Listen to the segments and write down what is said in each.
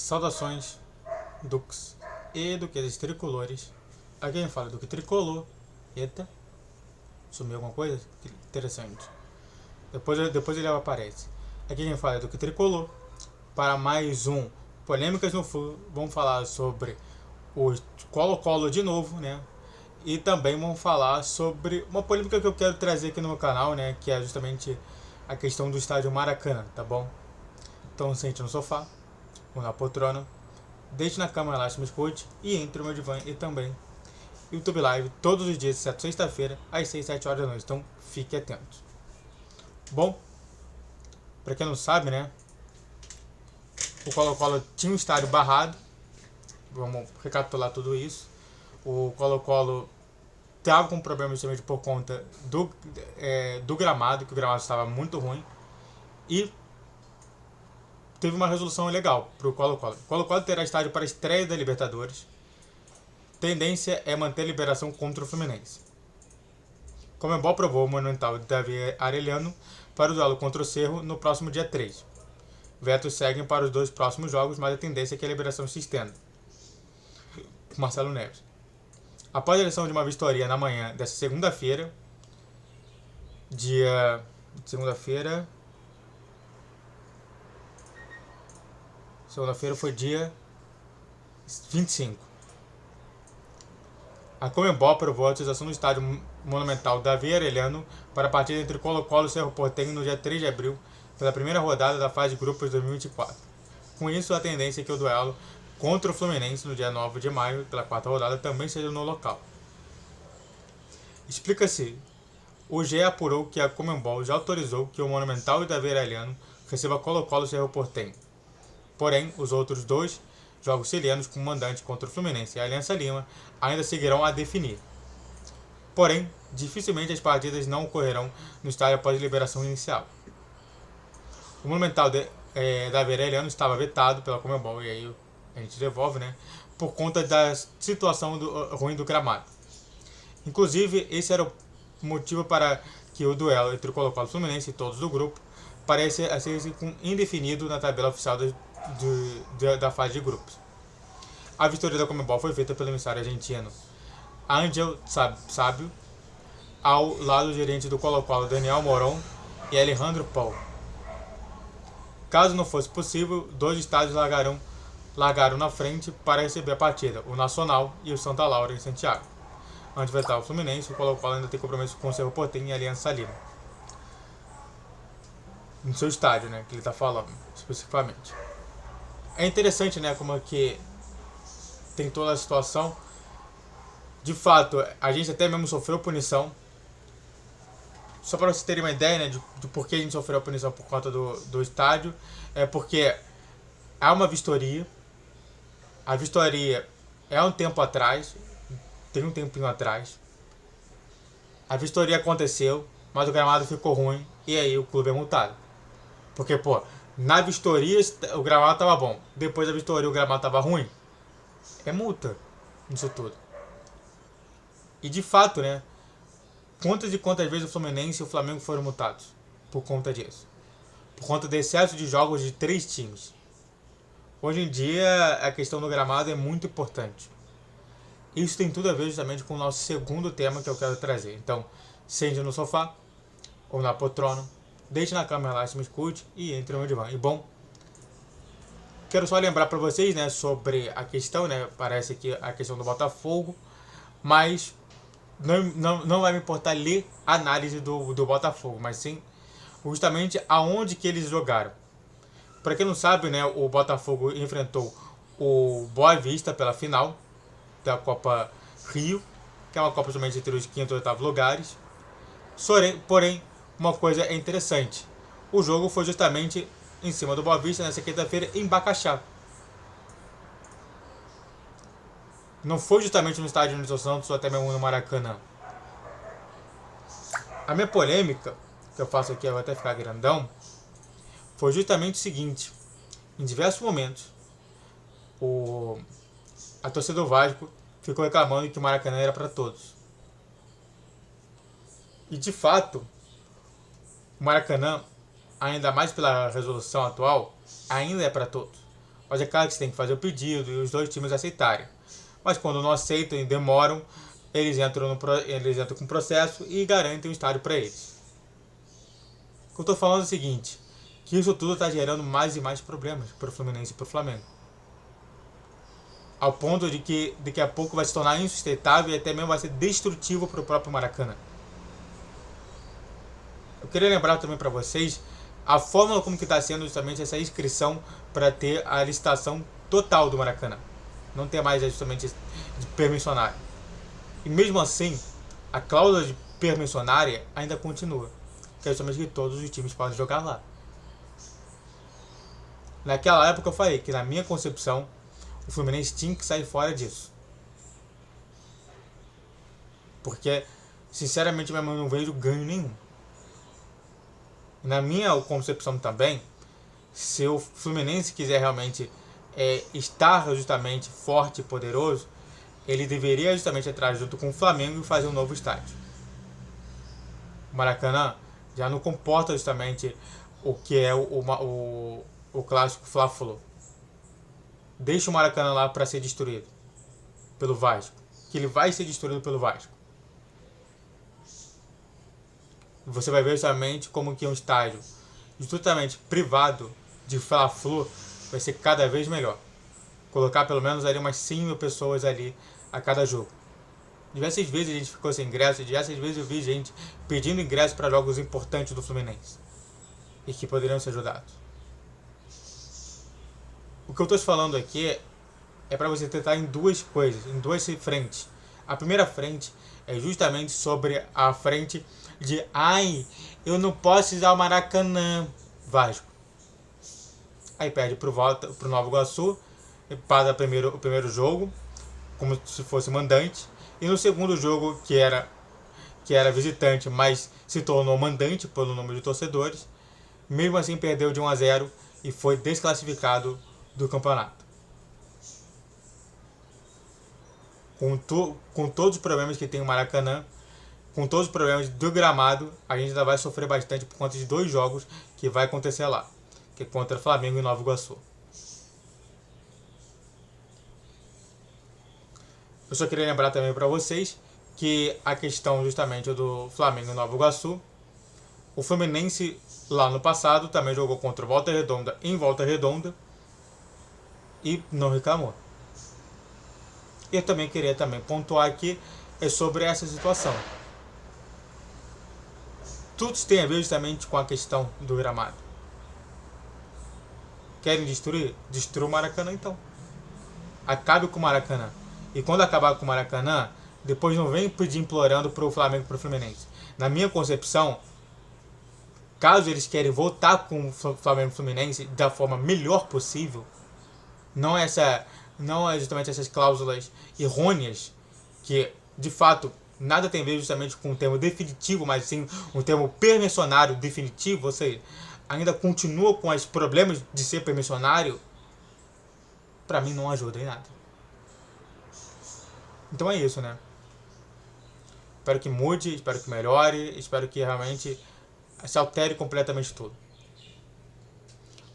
Saudações, duques e duquesas tricolores. Aqui quem fala do que tricolor. Eita, sumiu alguma coisa? Que interessante. Depois ele aparece. Aqui quem fala do que tricolor. Para mais um Polêmicas no Flu, vamos falar sobre o Colo-Colo de novo, né? E também vamos falar sobre uma polêmica que eu quero trazer aqui no meu canal, né? Que é justamente a questão do estádio Maracanã, tá bom? Então sente no sofá, ou na poltrona, deite na cama, relaxe, me escute e entre o meu divã e também YouTube Live todos os dias, exceto sexta-feira, às 6, 7 horas da noite. Então fique atento. Bom, pra quem não sabe, né? O Colo-Colo tinha um estádio barrado. Vamos recapitular tudo isso. O Colo-Colo estava com problemas justamente por conta do gramado, que o gramado estava muito ruim. E teve uma resolução legal para o Colo-Colo. O Colo-Colo terá estádio para a estreia da Libertadores. Tendência é manter a liberação contra o Fluminense. Comembol aprovou o Monumental Davi Arellano para o duelo contra o Cerro no próximo dia 3. Vetos seguem para os dois próximos jogos, mas a tendência é que a liberação se estenda. Marcelo Neves. Após a eleição de uma vistoria na manhã dessa segunda-feira, segunda-feira foi dia 25. A Comembol aprovou a utilização do estádio monumental Davi Arellano para a partida entre Colo-Colo e Cerro Porteño no dia 3 de abril, pela primeira rodada da fase de grupos de 2024. Com isso, a tendência é que o duelo contra o Fluminense no dia 9 de maio, pela quarta rodada, também seja no local. Explica-se. O GE apurou que a Comembol já autorizou que o Monumental e Davi Arellano receba Colo-Colo e Cerro Porteño. Porém, os outros dois jogos chilenos com mandante contra o Fluminense e a Aliança Lima ainda seguirão a definir. Porém, dificilmente as partidas não ocorrerão no estádio após a liberação inicial. O Monumental Davi Arellano estava vetado pela Comembol, e aí a gente devolve, né? Por conta da situação ruim do gramado. Inclusive, esse era o motivo para que o duelo entre o Colo-Colo e o Fluminense e todos do grupo parece ser indefinido na tabela oficial da fase de grupos. A vitória da Comembol foi feita pelo emissário argentino Ángel Sábio, ao lado do gerente do Colo-Colo Daniel Moron e Alejandro Paul. Caso não fosse possível, dois estádios largaram na frente para receber a partida, o Nacional e o Santa Laura em Santiago. Antes de vetar o Fluminense, o Colo-Colo ainda tem compromisso com o Cerro Porteño e a Aliança Lima. No seu estádio, né, que ele está falando, especificamente. É interessante, né, como é que tem toda a situação. De fato, a gente até mesmo sofreu punição. Só para vocês terem uma ideia, né, de por que a gente sofreu a punição por conta do estádio, é porque há uma vistoria. A vistoria é um tempo atrás, tem um tempinho atrás. A vistoria aconteceu, mas o gramado ficou ruim e aí o clube é multado. Porque, pô, na vistoria o gramado tava bom, depois da vistoria o gramado tava ruim. É multa nisso tudo. E de fato, né, quantas vezes o Fluminense e o Flamengo foram multados por conta disso? Por conta do excesso de jogos de 3 times. Hoje em dia, a questão do gramado é muito importante. Isso tem tudo a ver justamente com o nosso segundo tema que eu quero trazer. Então, sente no sofá ou na poltrona, deite na cama, relaxe, me escute e entre no meu divã. E bom, quero só lembrar para vocês, né, sobre a questão, né, parece que a questão do Botafogo, mas não vai me importar ler a análise do Botafogo, mas sim justamente aonde que eles jogaram. Para quem não sabe, né, o Botafogo enfrentou o Boa Vista pela final da Copa Rio, que é uma Copa somente entre os 5º e 8º lugares. Porém, uma coisa é interessante. O jogo foi justamente em cima do Boa Vista nessa quinta-feira em Bacaxá. Não foi justamente no estádio Nilson Santos ou até mesmo no Maracanã. A minha polêmica, que eu faço aqui, eu vou até ficar grandão, foi justamente o seguinte. Em diversos momentos, a torcida do Vasco ficou reclamando que o Maracanã era para todos. E de fato, o Maracanã, ainda mais pela resolução atual, ainda é para todos. Mas é claro que você tem que fazer o pedido e os dois times aceitarem. Mas quando não aceitam e demoram, eles entram com o processo e garantem o estádio para eles. O que eu estou falando é o seguinte, que isso tudo está gerando mais e mais problemas para o Fluminense e para o Flamengo. Ao ponto de que daqui a pouco vai se tornar insustentável e até mesmo vai ser destrutivo para o próprio Maracanã. Eu queria lembrar também para vocês a fórmula como que está sendo justamente essa inscrição para ter a licitação total do Maracanã. Não ter mais justamente de permissionário. E mesmo assim, a cláusula de permissionária ainda continua. Que é justamente que todos os times podem jogar lá. Naquela época eu falei que na minha concepção o Fluminense tinha que sair fora disso. Porque, sinceramente, eu não vejo ganho nenhum. Na minha concepção também, se o Fluminense quiser realmente estar justamente forte e poderoso, ele deveria justamente entrar junto com o Flamengo e fazer um novo estádio. O Maracanã já não comporta justamente o que é o clássico Fla-Flu. Deixa o Maracanã lá para ser destruído pelo Vasco. Que ele vai ser destruído pelo Vasco. Você vai ver justamente como que um estádio justamente privado de Fla-Flu vai ser cada vez melhor. Colocar pelo menos ali umas 100 mil pessoas ali a cada jogo. Diversas vezes a gente ficou sem ingresso, diversas vezes eu vi gente pedindo ingresso para jogos importantes do Fluminense e que poderiam ser ajudados. O que eu estou falando aqui é para você tentar em duas coisas, em duas frentes. A primeira frente é justamente sobre a frente de eu não posso usar o Maracanã, Vasco. Aí perde pro Nova Iguaçu, passa o primeiro jogo, como se fosse mandante, e no segundo jogo, que era visitante, mas se tornou mandante pelo número de torcedores, mesmo assim perdeu de 1-0 e foi desclassificado do campeonato. Com todos os problemas que tem o Maracanã, com todos os problemas do gramado, a gente ainda vai sofrer bastante por conta de 2 jogos que vai acontecer lá, que é contra Flamengo e Nova Iguaçu. Eu só queria lembrar também para vocês que a questão justamente do Flamengo e Nova Iguaçu, o Fluminense lá no passado também jogou contra o Volta Redonda em Volta Redonda e não reclamou. Eu também queria pontuar aqui sobre essa situação. Tudo tem a ver justamente com a questão do gramado. Querem destruir? Destrua o Maracanã então. Acabe com o Maracanã. E quando acabar com o Maracanã, depois não vem pedir implorando pro Flamengo e pro Fluminense. Na minha concepção, caso eles querem voltar com o Flamengo e o Fluminense da forma melhor possível, não é justamente essas cláusulas errôneas que, de fato, nada tem a ver justamente com um termo definitivo, mas sim um termo permissionário definitivo, ou seja, ainda continua com os problemas de ser permissionário, pra mim não ajuda em nada. Então é isso, né? Espero que mude, espero que melhore, espero que realmente se altere completamente tudo.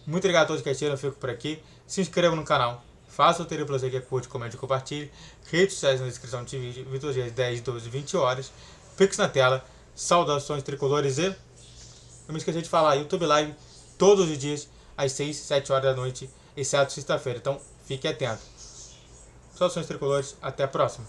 Muito obrigado a todos que assistiram, eu fico por aqui. Se inscreva no canal, faça o ter pra você que curte, comente e compartilhe. Redes sociais na descrição desse vídeo, 22 dias, 10, 12, 20 horas. Fixe na tela, saudações tricolores e... Não me esqueça de falar, YouTube Live todos os dias, às 6, 7 horas da noite, exceto sexta-feira. Então, fique atento. Saudações tricolores, até a próxima.